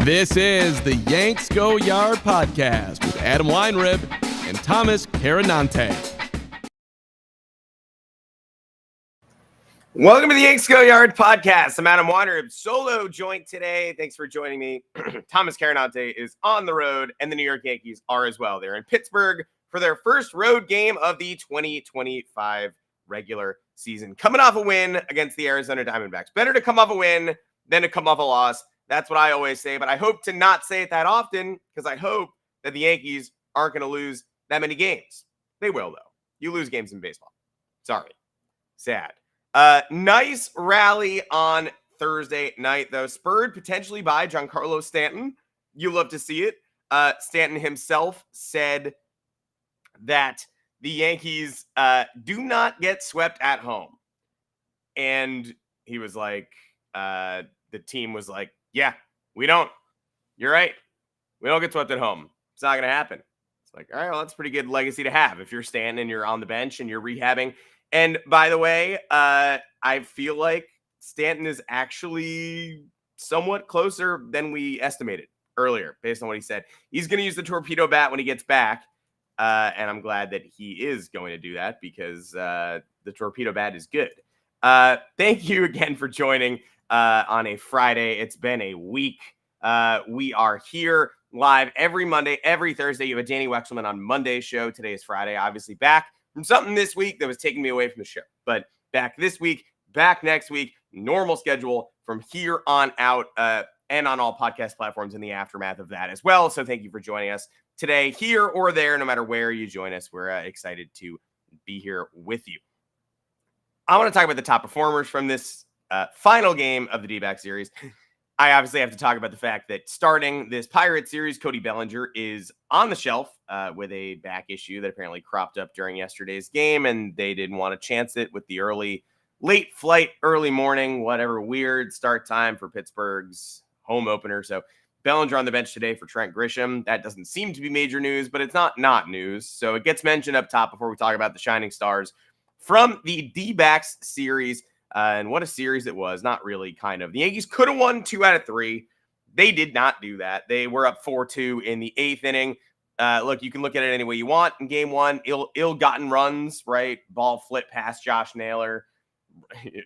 This is the Yanks Go Yard podcast with Adam Weinrib and Thomas Carinante. Welcome to the Yanks Go Yard podcast. I'm Adam Weinrib, solo joint today. Thanks for joining me. Thomas Carinante is on the road, and the New York Yankees are as well. They're in Pittsburgh for their first road game of the 2025 regular season, coming off a win against the Arizona Diamondbacks. Better to come off a win than to come off a loss. That's what I always say, but I hope to not say it that often because I hope that the Yankees aren't going to lose that many games. They will, though. You lose games in baseball. Sorry. Sad. Nice rally on Thursday night, though, spurred potentially by Giancarlo Stanton. You love to see it. Stanton himself said that the Yankees do not get swept at home. And he was like, the team was like, yeah, we don't. You're right. We don't get swept at home. It's not going to happen. It's like, all right, well, that's a pretty good legacy to have if you're Stanton and you're on the bench and you're rehabbing. And by the way, I feel like Stanton is actually somewhat closer than we estimated earlier, based on what he said. He's going to use the torpedo bat when he gets back. And I'm glad that he is going to do that because the torpedo bat is good. Thank you again for joining on a Friday. It's been a week. We are here live every Monday, every Thursday. You have a Danny Wexelman on Monday's show. Today is Friday. Obviously back from something this week that was taking me away from the show. But back this week, back next week, normal schedule from here on out and on all podcast platforms in the aftermath of that as well. So thank you for joining us today, here or there, no matter where you join us. We're excited to be here with you. I want to talk about the top performers from this final game of the D-back series. I obviously have to talk about the fact that starting this Pirates series, Cody Bellinger is on the shelf with a back issue that apparently cropped up during yesterday's game, and they didn't want to chance it with the late flight, early morning, whatever weird start time for Pittsburgh's home opener. So Bellinger on the bench today for Trent Grisham. That doesn't seem to be major news, but it's not news. So it gets mentioned up top before we talk about the shining stars from the D-backs series. And what a series it was. Not really, kind of. The Yankees could have won 2 out of 3. They did not do that. They were up 4-2 in the 8th inning. Look, you can look at it any way you want. In game one, ill-gotten runs, right? Ball flip past Josh Naylor.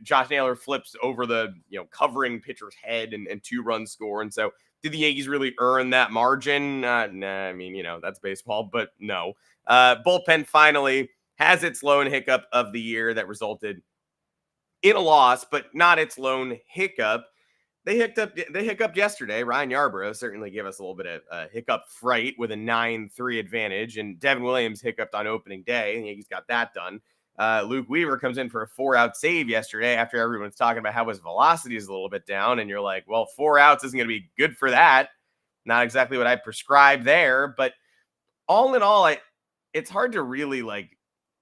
Josh Naylor flips over the covering pitcher's head and 2 runs score. And so did the Yankees really earn that margin? Nah, I mean, that's baseball, but no. Bullpen finally has its lone hiccup of the year that resulted in a loss, but not its lone hiccup. They hiccuped yesterday. Ryan Yarbrough certainly gave us a little bit of hiccup fright with a 9-3 advantage, and Devin Williams hiccuped on opening day, and the Yankees got that done. Luke Weaver comes in for a 4-out save yesterday after everyone's talking about how his velocity is a little bit down, and you're like, well, 4 outs isn't going to be good for that. Not exactly what I prescribed there, but all in all, it's hard to really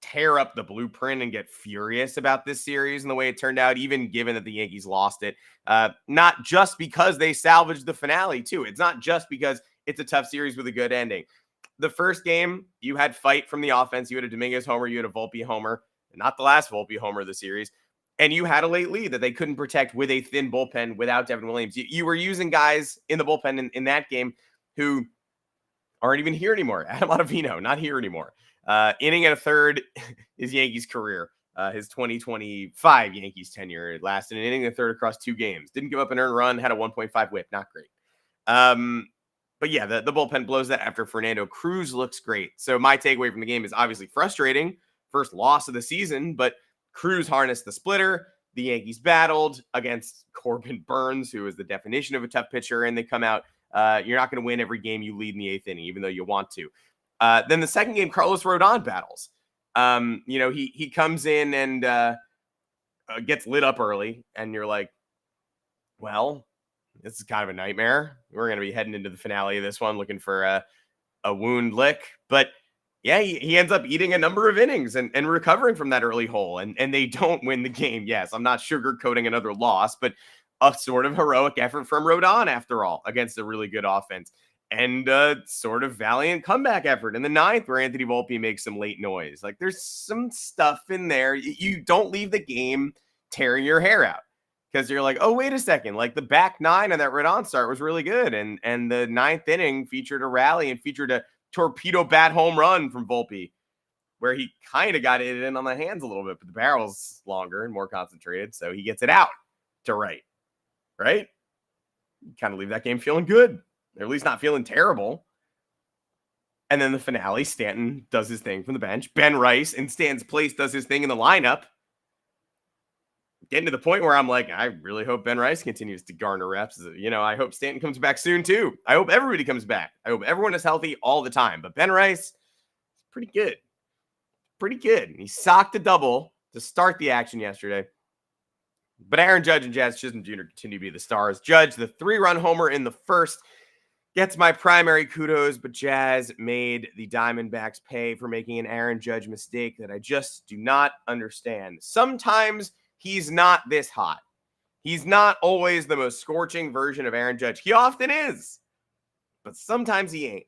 tear up the blueprint and get furious about this series and the way it turned out, even given that the Yankees lost it. Not just because they salvaged the finale, too. It's not just because it's a tough series with a good ending. The first game, you had fight from the offense. You had a Dominguez homer. You had a Volpe homer. Not the last Volpe homer of the series. And you had a late lead that they couldn't protect with a thin bullpen without Devin Williams. You were using guys in the bullpen in that game who aren't even here anymore. Adam Ottavino, not here anymore. Inning and a third is Yankees career. His 2025 Yankees tenure lasted an inning and a third across 2 games. Didn't give up an earned run, had a 1.5 whip. Not great. But yeah, the bullpen blows that after Fernando Cruz looks great. So my takeaway from the game is obviously frustrating. First loss of the season, but Cruz harnessed the splitter. The Yankees battled against Corbin Burns, who is the definition of a tough pitcher, and they come out. You're not going to win every game you lead in the 8th inning, even though you want to. Then the second game, Carlos Rodon battles. He comes in and gets lit up early, and you're like, well, this is kind of a nightmare. We're going to be heading into the finale of this one, looking for a wound lick. But yeah, he ends up eating a number of innings and recovering from that early hole, and they don't win the game. Yes, I'm not sugarcoating another loss, but a sort of heroic effort from Rodon, after all, against a really good offense. And a sort of valiant comeback effort in the 9th where Anthony Volpe makes some late noise. There's some stuff in there. You don't leave the game tearing your hair out. because you're like, oh, wait a second. Like the back nine of that Rodon start was really good. And the ninth inning featured a rally and featured a torpedo bat home run from Volpe, where he kind of got it in on the hands a little bit, but the barrel's longer and more concentrated. So he gets it out to right. You kind of leave that game feeling good, or at least not feeling terrible. And then the finale, Stanton does his thing from the bench. Ben Rice in Stanton's place does his thing in the lineup. Getting to the point where I'm like, I really hope Ben Rice continues to garner reps. I hope Stanton comes back soon too. I hope everybody comes back. I hope everyone is healthy all the time. But Ben Rice is pretty good. He socked a double to start the action yesterday. But Aaron Judge and Jazz Chisholm Jr. continue to be the stars. Judge, the 3-run homer in the first, gets my primary kudos, but Jazz made the Diamondbacks pay for making an Aaron Judge mistake that I just do not understand. Sometimes he's not this hot. He's not always the most scorching version of Aaron Judge. He often is, but sometimes he ain't.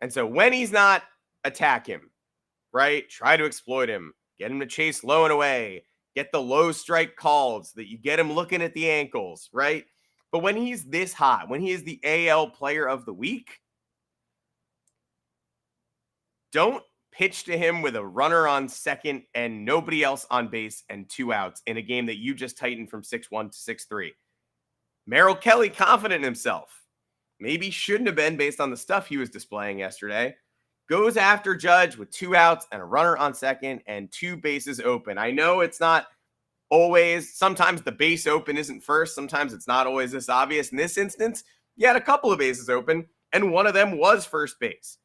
And so when he's not, attack him, right? Try to exploit him. Get him to chase low and away. Get the low strike called so that you get him looking at the ankles, right? But when he's this hot, when he is the AL player of the week, don't pitch to him with a runner on second and nobody else on base and 2 outs in a game that you just tightened from 6-1 to 6-3. Merrill Kelly confident in himself. Maybe shouldn't have been based on the stuff he was displaying yesterday. Goes after Judge with 2 outs and a runner on second and 2 bases open. I know it's not always, sometimes the base open isn't first. Sometimes it's not always this obvious. In this instance, you had a couple of bases open and one of them was first base.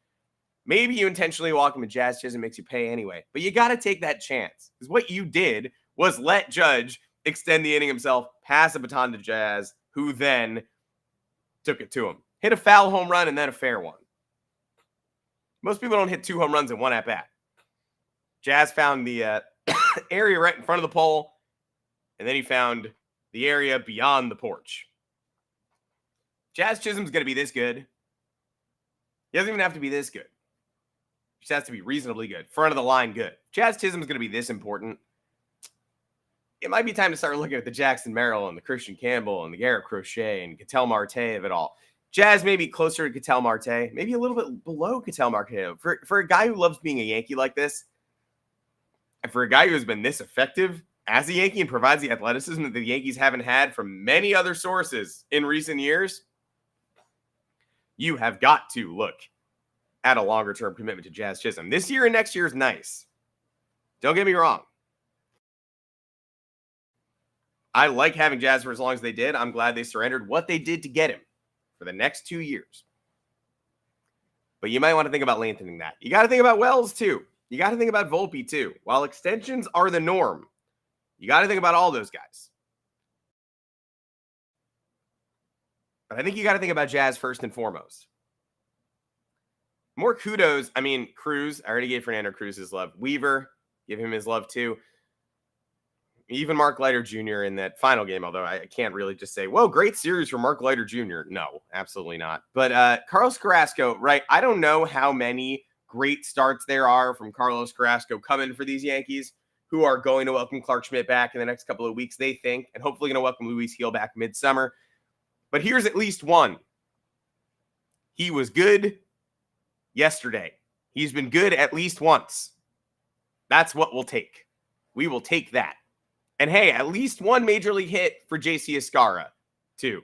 Maybe you intentionally walk him and Jazz Chisholm makes you pay anyway, but you got to take that chance because what you did was let Judge extend the inning himself, pass a baton to Jazz, who then took it to him. Hit a foul home run and then a fair one. Most people don't hit 2 home runs in one at-bat. Jazz found the area right in front of the pole, and then he found the area beyond the porch. Jazz Chisholm's going to be this good. He doesn't even have to be this good. He just has to be reasonably good. Front of the line good. Jazz Chisholm's going to be this important. It might be time to start looking at the Jackson Merrill and the Christian Campbell and the Garrett Crochet and Ketel Marte of it all. Jazz may be closer to Ketel Marte, maybe a little bit below Ketel Marte. For a guy who loves being a Yankee like this, and for a guy who has been this effective as a Yankee and provides the athleticism that the Yankees haven't had from many other sources in recent years, you have got to look at a longer-term commitment to Jazz Chisholm. This year and next year is nice. Don't get me wrong. I like having Jazz for as long as they did. I'm glad they surrendered what they did to get him for the next 2 years. But you might want to think about lengthening that. You got to think about Wells, too. You got to think about Volpe, too. While extensions are the norm, you got to think about all those guys. But I think you got to think about Jazz first and foremost. More kudos. I mean, Cruz. I already gave Fernando Cruz his love. Weaver, give him his love, too. Even Mark Leiter Jr. in that final game, although I can't really just say, whoa, great series for Mark Leiter Jr. No, absolutely not. But Carlos Carrasco, right? I don't know how many great starts there are from Carlos Carrasco coming for these Yankees who are going to welcome Clark Schmidt back in the next couple of weeks, they think, and hopefully going to welcome Luis Gil back midsummer. But here's at least one. He was good yesterday. He's been good at least once. That's what we'll take. We will take that. And hey, at least one major league hit for JC Escarra, too,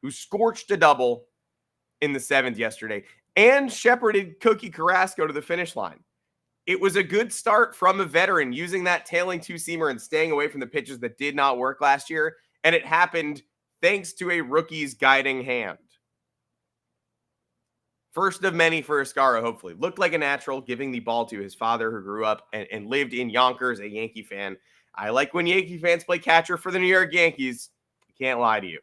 who scorched a double in the 7th yesterday and shepherded Cookie Carrasco to the finish line. It was a good start from a veteran using that tailing 2-seamer and staying away from the pitches that did not work last year. And it happened thanks to a rookie's guiding hand. First of many for Escarra, hopefully. Looked like a natural, giving the ball to his father who grew up and lived in Yonkers, a Yankee fan. I like when Yankee fans play catcher for the New York Yankees. I can't lie to you.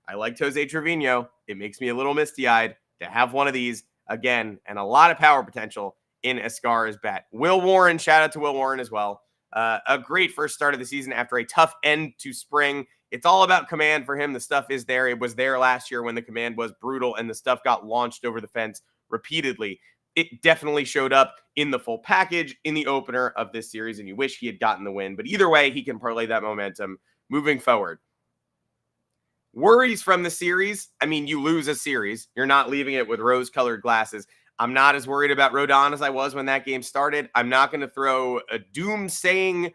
I liked Jose Trevino. It makes me a little misty-eyed to have one of these again, and a lot of power potential in Escarra's bat. Will Warren, shout out to Will Warren as well. A great first start of the season after a tough end to spring. It's all about command for him. The stuff is there. It was there last year when the command was brutal and the stuff got launched over the fence repeatedly. It definitely showed up in the full package in the opener of this series, and you wish he had gotten the win. But either way, he can parlay that momentum moving forward. Worries from the series. I mean, you lose a series. You're not leaving it with rose-colored glasses. I'm not as worried about Rodon as I was when that game started. I'm not going to throw a doom-saying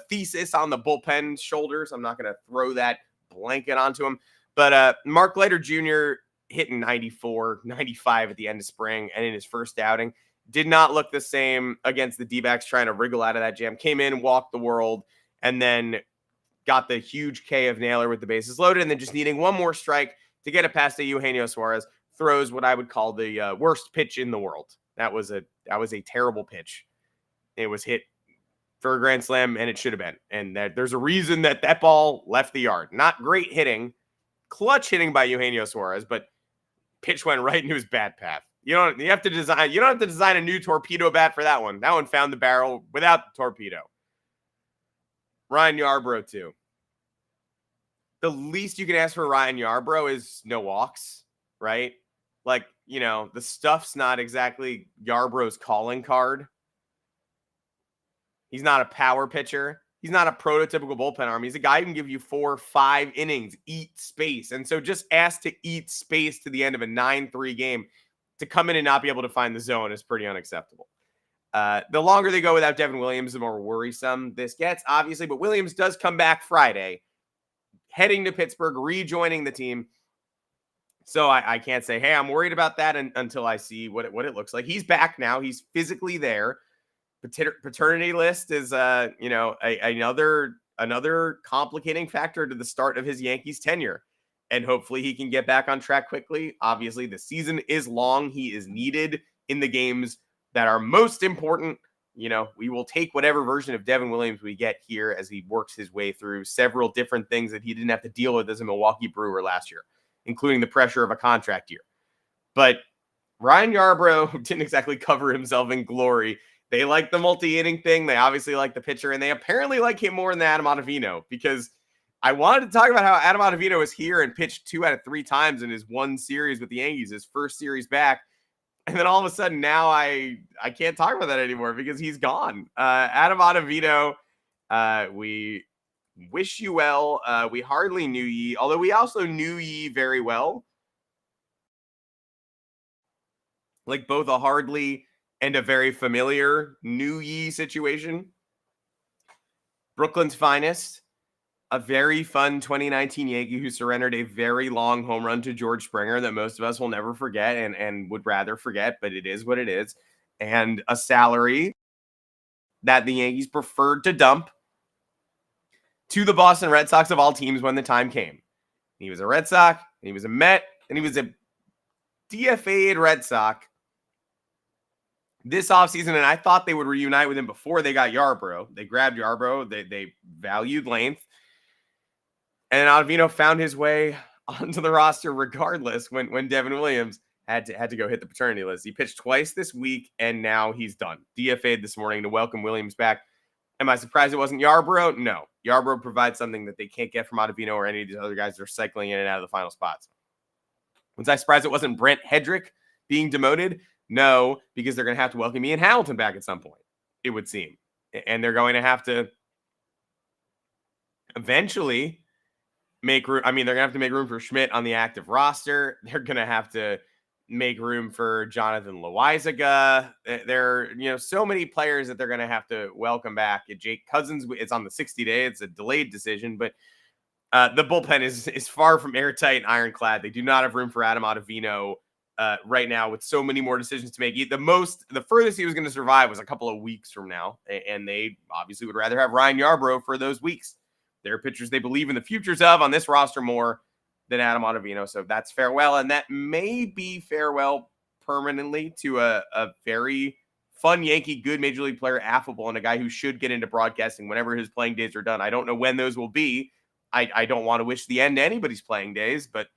thesis on the bullpen's shoulders. I'm not going to throw that blanket onto him. But Mark Leiter Jr. hitting 94, 95 at the end of spring and in his first outing did not look the same against the D-backs trying to wriggle out of that jam. Came in, walked the world, and then got the huge K of Naylor with the bases loaded, and then just needing one more strike to get it past the Eugenio Suarez. Throws what I would call the worst pitch in the world. That was a terrible pitch. It was hit for a grand slam, and it should have been. And there's a reason that ball left the yard. Not great hitting, clutch hitting by Eugenio Suarez, but pitch went right into his bat path. You don't have to design a new torpedo bat for that one. That one found the barrel without the torpedo. Ryan Yarbrough too. The least you can ask for Ryan Yarbrough is no walks, right? Like, the stuff's not exactly Yarbrough's calling card. He's not a power pitcher. He's not a prototypical bullpen arm. He's a guy who can give you 4 or 5 innings, eat space. And so just asked to eat space to the end of a 9-3 game to come in and not be able to find the zone is pretty unacceptable. The longer they go without Devin Williams, the more worrisome this gets, obviously. But Williams does come back Friday, heading to Pittsburgh, rejoining the team. So I can't say, hey, I'm worried about that until I see what it looks like. He's back now. He's physically there. Paternity list is, another complicating factor to the start of his Yankees tenure. And hopefully he can get back on track quickly. Obviously, the season is long. He is needed in the games that are most important. We will take whatever version of Devin Williams we get here as he works his way through several different things that he didn't have to deal with as a Milwaukee Brewer last year, including the pressure of a contract year. But Ryan Yarbrough didn't exactly cover himself in glory. They like the multi-inning thing. They obviously like the pitcher, and they apparently like him more than Adam Ottavino, because I wanted to talk about how Adam Ottavino was here and pitched 2 out of 3 times in his one series with the Yankees, his first series back. And then all of a sudden now I can't talk about that anymore because he's gone. Adam Ottavino, we wish you well. We hardly knew ye, although we also knew ye very well. Like both a hardly and a very familiar knew ye situation. Brooklyn's finest. A very fun 2019 Yankee who surrendered a very long home run to George Springer that most of us will never forget and would rather forget, but it is what it is. And a salary that the Yankees preferred to dump to the Boston Red Sox of all teams when the time came. He was a Red Sox, and he was a Met, and he was a DFA'd Red Sox this offseason, and I thought they would reunite with him before they got Yarbrough. They grabbed Yarbrough. They valued length. And Ottavino found his way onto the roster regardless when Devin Williams had to go hit the paternity list. He pitched twice this week, and now he's done. DFA'd this morning to welcome Williams back. Am I surprised it wasn't Yarbrough? No. Yarbrough provides something that they can't get from Ottavino or any of these other guys that are cycling in and out of the final spots. Was I surprised it wasn't Brent Hedrick being demoted? No, because they're going to have to welcome Ian Hamilton back at some point, it would seem. And they're going to have to eventually make room. I mean, they're going to have to make room for Schmidt on the active roster. They're going to have to make room for Jonathan Loaizaga. There are, so many players that they're going to have to welcome back. Jake Cousins, it's on the 60-day. It's a delayed decision, but the bullpen is far from airtight and ironclad. They do not have room for Adam Ottavino right now with so many more decisions to make. The furthest he was going to survive was a couple of weeks from now, and they obviously would rather have Ryan Yarbrough for those weeks. They're pitchers they believe in the futures of on this roster more than Adam Ottavino. So that's farewell, and that may be farewell permanently to a very fun Yankee, good Major League player, affable, and a guy who should get into broadcasting whenever his playing days are done. I don't know when those will be. I don't want to wish the end to anybody's playing days, but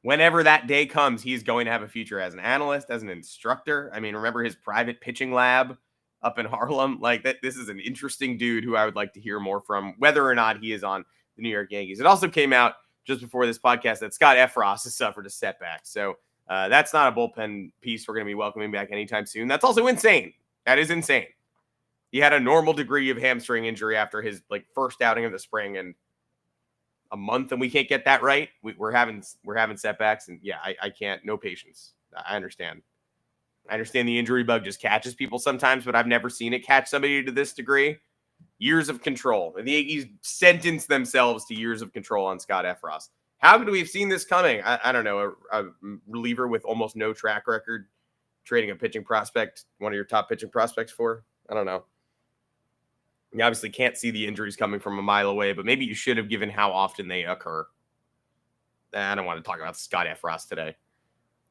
whenever that day comes, he's going to have a future as an analyst, as an instructor. I mean, remember his private pitching lab up in Harlem? Like that, this is an interesting dude who I would like to hear more from, whether or not he is on the New York Yankees. It also came out just before this podcast that Scott Efros has suffered a setback. So that's not a bullpen piece we're going to be welcoming back anytime soon. That's also insane. That is insane. He had a normal degree of hamstring injury after his first outing of the spring, and a month and we can't get that right. We're having setbacks, and yeah, I can't. No patience. I understand. I understand the injury bug just catches people sometimes, but I've never seen it catch somebody to this degree. Years of control. The Yankees sentenced themselves to years of control on Scott Effross. How could we have seen this coming? I don't know. A reliever with almost no track record, trading a pitching prospect, one of your top pitching prospects for? I don't know. You obviously can't see the injuries coming from a mile away, but maybe you should have, given how often they occur. I don't want to talk about Scott Effross today.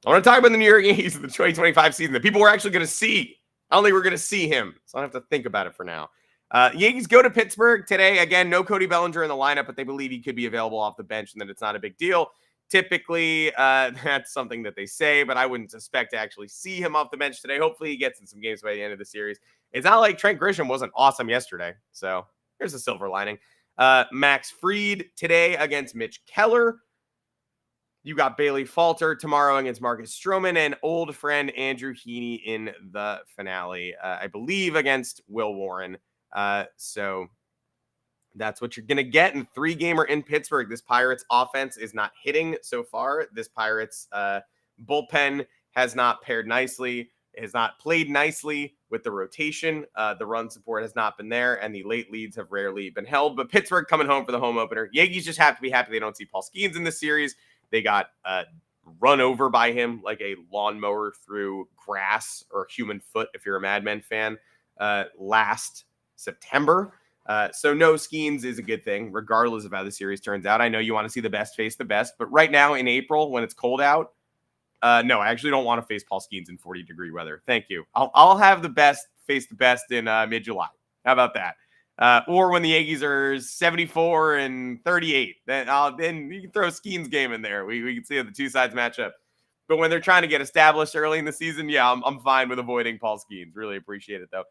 I want to talk about the New York Yankees in the 2025 season that people were actually going to see. I don't think we're going to see him, so I don't have to think about it for now. Yankees go to Pittsburgh today. Again, no Cody Bellinger in the lineup, but they believe he could be available off the bench and that it's not a big deal. Typically, that's something that they say, but I wouldn't suspect to actually see him off the bench today. Hopefully he gets in some games by the end of the series. It's not like Trent Grisham wasn't awesome yesterday, so here's a silver lining. Max Fried today against Mitch Keller. You got Bailey Falter tomorrow against Marcus Stroman, and old friend Andrew Heaney in the finale, I believe, against Will Warren. So that's what you're going to get in 3-gamer in Pittsburgh. This Pirates offense is not hitting so far. This Pirates bullpen has not paired nicely. It has not played nicely with the rotation. The run support has not been there, and the late leads have rarely been held. But Pittsburgh coming home for the home opener. Yankees just have to be happy they don't see Paul Skeens in this series. They got run over by him like a lawnmower through grass, or human foot if you're a Mad Men fan, last September. So no Skeens is a good thing, regardless of how the series turns out. I know you want to see the best face the best, but right now in April, when it's cold out, no, I actually don't want to face Paul Skeens in 40-degree weather. Thank you. I'll have the best face the best in mid-July. How about that? Or when the Yankees are 74 and 38, then you can throw Skeens game in there. We can see how the two sides match up. But when they're trying to get established early in the season, yeah, I'm fine with avoiding Paul Skeens. Really appreciate it, though.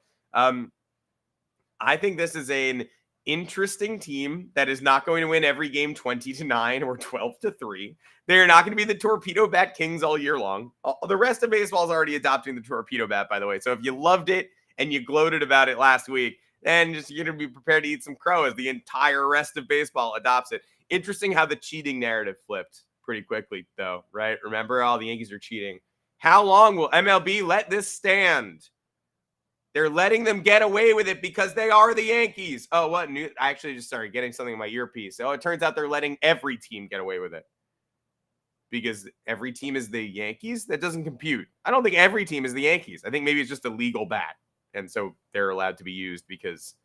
I think this is an interesting team that is not going to win every game 20-9 or 12-3. They're not going to be the torpedo bat kings all year long. The rest of baseball is already adopting the torpedo bat, by the way. So if you loved it and you gloated about it last week, then just you're going to be prepared to eat some crow as the entire rest of baseball adopts it. Interesting how the cheating narrative flipped pretty quickly, though, right? Remember, all the Yankees are cheating. How long will MLB let this stand? They're letting them get away with it because they are the Yankees. Oh, what? I actually just started getting something in my earpiece. Oh, it turns out they're letting every team get away with it because every team is the Yankees? That doesn't compute. I don't think every team is the Yankees. I think maybe it's just a legal bat. And so they're allowed to be used because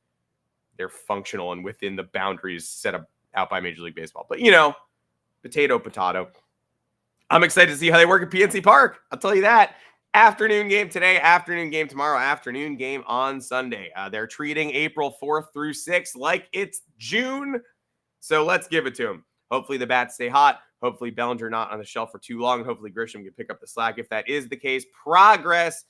they're functional and within the boundaries set up out by Major League Baseball. But, you know, potato. I'm excited to see how they work at PNC Park. I'll tell you that. Afternoon game today, afternoon game tomorrow, afternoon game on Sunday. They're treating April 4th through 6th like it's June. So let's give it to them. Hopefully the bats stay hot. Hopefully Bellinger not on the shelf for too long. Hopefully Grisham can pick up the slack. If that is the case, progress.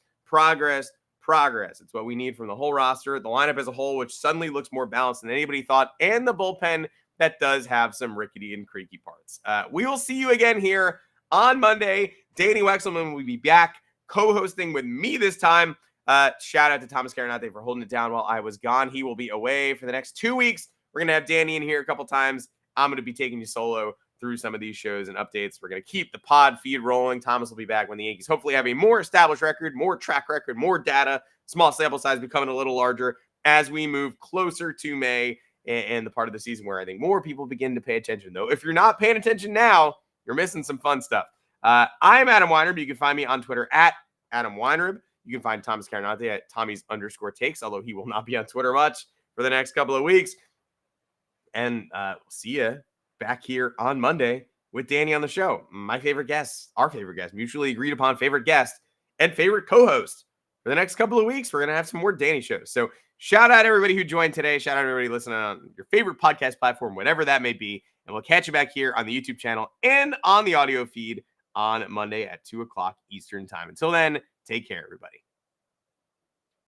It's what we need from the whole roster, the lineup as a whole, which suddenly looks more balanced than anybody thought, and the bullpen that does have some rickety and creaky parts. We will see you again here on Monday. Danny Wexelman will be back co-hosting with me this time. Shout out to Thomas Carinate for holding it down while I was gone. He will be away for the next 2 weeks. We're going to have Danny in here a couple times. I'm going to be taking you solo through some of these shows and updates. We're going to keep the pod feed rolling. Thomas will be back when the Yankees hopefully have a more established record, more track record, more data, small sample size becoming a little larger as we move closer to May and the part of the season where I think more people begin to pay attention. Though if you're not paying attention now, you're missing some fun stuff. I'm Adam Weinrib. You can find me on Twitter at Adam Weinrib. You can find Thomas Carinate at Tommy's_takes, although he will not be on Twitter much for the next couple of weeks. And we'll see you back here on Monday with Danny on the show. My favorite guest, our favorite guest, mutually agreed upon favorite guest and favorite co-host. For the next couple of weeks, we're going to have some more Danny shows. So shout out everybody who joined today. Shout out everybody listening on your favorite podcast platform, whatever that may be. And we'll catch you back here on the YouTube channel and on the audio feed on Monday at 2 o'clock Eastern time. Until then, take care, everybody.